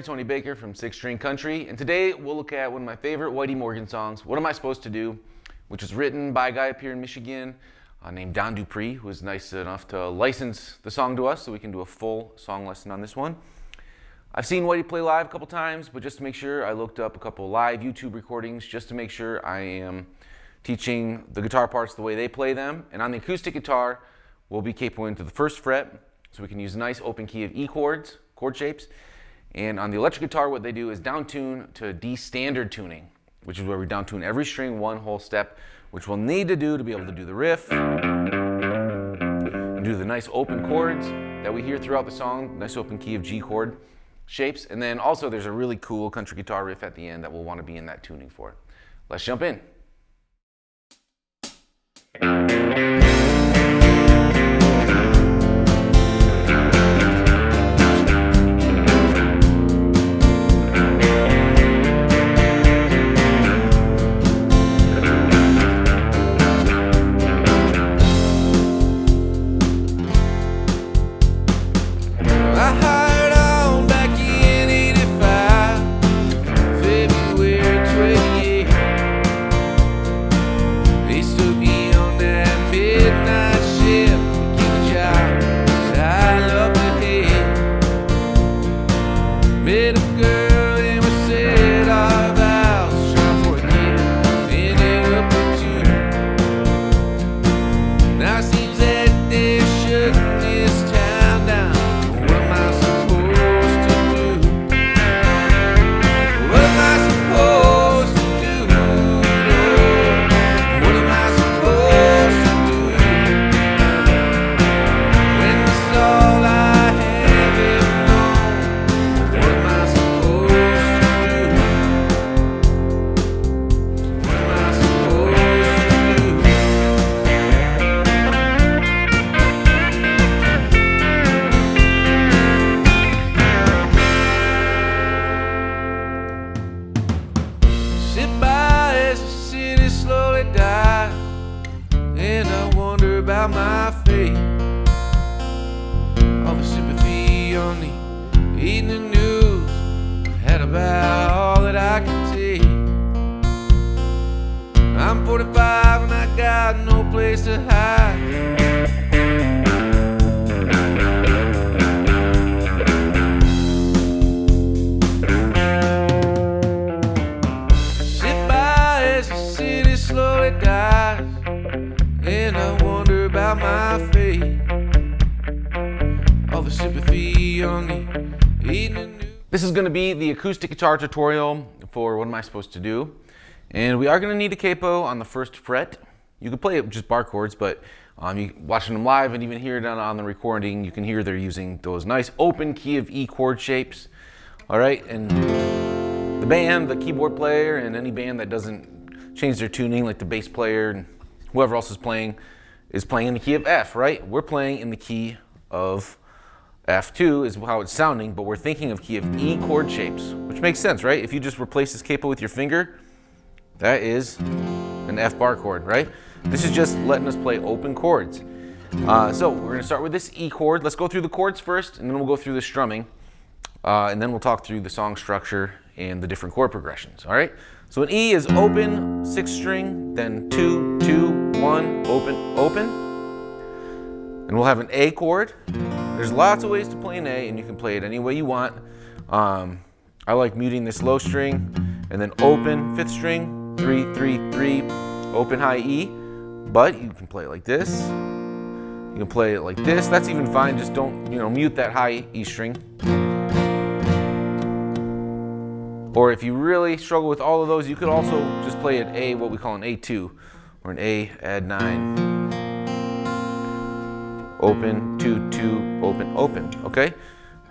Tony Baker from 6 String Country, and today we'll look at one of my favorite Whitey Morgan songs, What Am I Supposed to Do?, which was written by a guy up here in Michigan named Don Dupree, who was nice enough to license the song to us so we can do a full song lesson on this one. I've seen Whitey play live a couple times, but just to make sure, I looked up a couple live YouTube recordings just to make sure I am teaching the guitar parts the way they play them. And on the acoustic guitar, we'll be capoing to the 1st fret, so we can use a nice open key of E chords, chord shapes. And on the electric guitar, what they do is down tune to D standard tuning, which is where we down tune every string one whole step, which we'll need to do to be able to do the riff, and do the nice open chords that we hear throughout the song, nice open key of G chord shapes. And then also there's a really cool country guitar riff at the end that we'll want to be in that tuning for. Let's jump in. And I wonder about my fate. All the sympathy on the evening news had about all that I could take. I'm 45 and I got no place to hide. Sit by as the city slowly dies, and I wonder about my fate. All the sympathy on the evening news. This is going to be the acoustic guitar tutorial for What Am I Supposed to Do? And we are going to need a capo on the 1st fret. You can play it with just bar chords, but watching them live and even hear it on the recording, you can hear they're using those nice open key of E chord shapes. All right, and the band, the keyboard player, and any band that doesn't change their tuning, like the bass player and whoever else is playing in the key of F, right? We're playing in the key of F2 is how it's sounding, but we're thinking of key of E chord shapes, which makes sense, right? If you just replace this capo with your finger, that is an F bar chord, right? This is just letting us play open chords. So we're gonna start with this E chord. Let's go through the chords first, and then we'll go through the strumming, and then we'll talk through the song structure and the different chord progressions, all right? So an E is open, 6th string, then 2, 2, 1, open, open. And we'll have an A chord. There's lots of ways to play an A, and you can play it any way you want. I like muting this low string, and then open, 5th string, 3, 3, 3, open high E. But you can play it like this. You can play it like this. That's even fine. Just don't, mute that high E string. Or if you really struggle with all of those, you could also just play an A, what we call an A2, or an A add 9. Open, 2, 2, open, open, okay?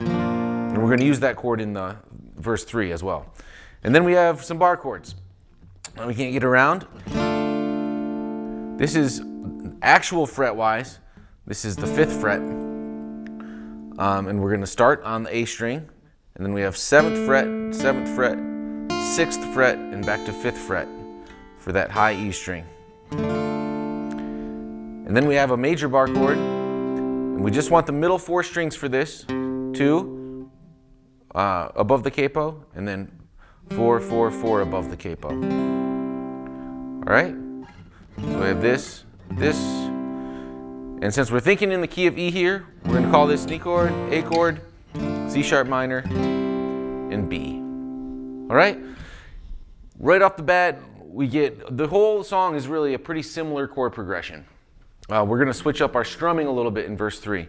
And we're gonna use that chord in the verse 3 as well. And then we have some bar chords. We can't get around. This is actual fret-wise. This is the 5th fret. And we're gonna start on the A string. And then we have 7th fret, 7th fret, 6th fret, and back to 5th fret for that high E string. And then we have a major bar chord. And we just want the middle 4 strings for this. 2, above the capo, and then 4, 4, 4 above the capo. All right? So we have this, this, and since we're thinking in the key of E here, we're going to call this D chord, A chord, C sharp minor, and B. All right? Right off the bat, we get, the whole song is really a pretty similar chord progression. We're going to switch up our strumming a little bit in verse 3.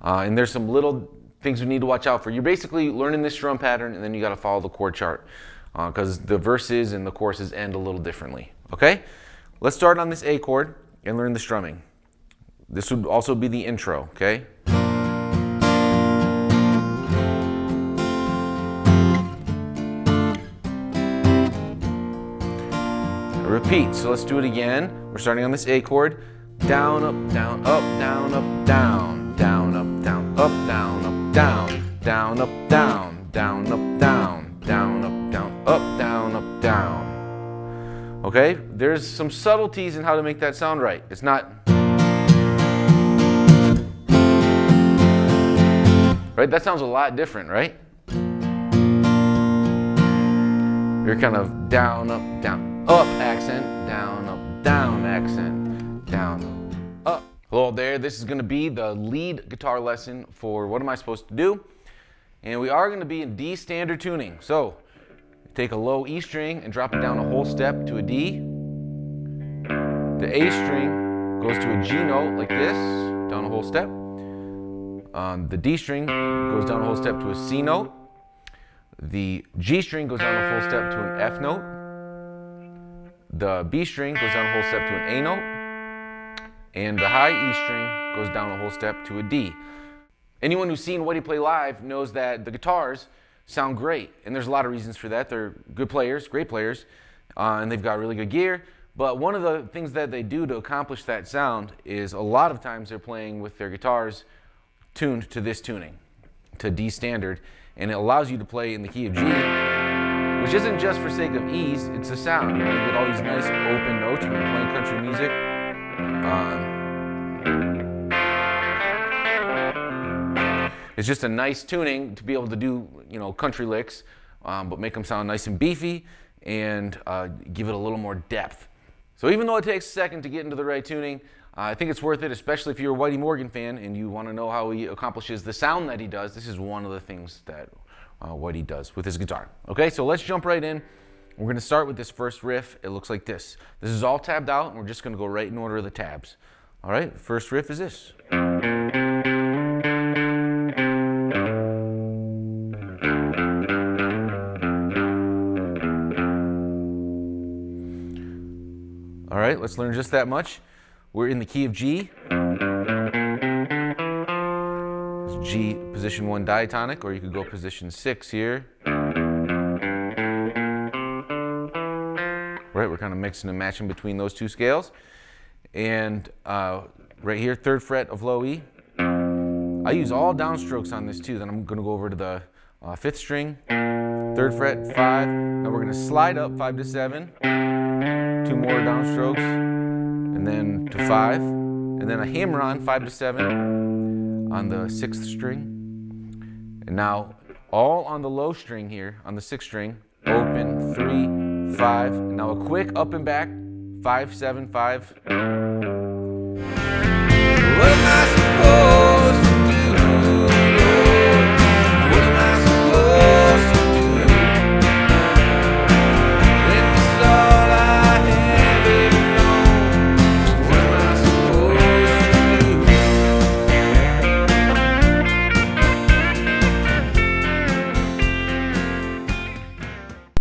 And there's some little things we need to watch out for. You're basically learning this strum pattern, and then you got to follow the chord chart because the verses and the choruses end a little differently. Okay? Let's start on this A chord and learn the strumming. This would also be the intro, okay? Repeat, so let's do it again. We're starting on this A chord. Down, up, down, up, down, up, down. Down, up, down, up, down, up, down. Down, up, down, down, up, down. Down, up, down, up, down, up, down. Okay, there's some subtleties in how to make that sound right. It's not... Right, that sounds a lot different, right? You're kind of down, up accent, down, accent, down, up. Hello there, this is going to be the lead guitar lesson for What Am I Supposed to Do? And we are going to be in D standard tuning. So, take a low E string and drop it down a whole step to a D. The A string goes to a G note like this, down a whole step. The D string goes down a whole step to a C note. The G string goes down a full step to an F note. The B string goes down a whole step to an A note. And the high E string goes down a whole step to a D. Anyone who's seen Whitey play live knows that the guitars sound great. And there's a lot of reasons for that. They're good players, great players, and they've got really good gear. But one of the things that they do to accomplish that sound is a lot of times they're playing with their guitars tuned to this tuning, to D standard, and it allows you to play in the key of G, which isn't just for sake of ease, it's the sound. You know, you get all these nice open notes when you're playing country music. It's just a nice tuning to be able to do, you know, country licks, but make them sound nice and beefy and give it a little more depth. So even though it takes a second to get into the right tuning, I think it's worth it, especially if you're a Whitey Morgan fan and you want to know how he accomplishes the sound that he does. This is one of the things that Whitey does with his guitar. Okay, so let's jump right in. We're going to start with this first riff. It looks like this. This is all tabbed out, and we're just going to go right in order of the tabs. All right, first riff is this. All right, let's learn just that much. We're in the key of G. It's G, position 1 diatonic, or you could go position 6 here. Right, we're kind of mixing and matching between those two scales. And right here, 3rd fret of low E. I use all downstrokes on this too. Then I'm going to go over to the 5th string, 3rd fret, 5. Now we're going to slide up 5 to 7. 2 more downstrokes, and then to 5, and then a hammer on 5 to 7 on the 6th string. And now all on the low string here, on the 6th string, open 3, 5, and now a quick up and back, 5, 7, 5.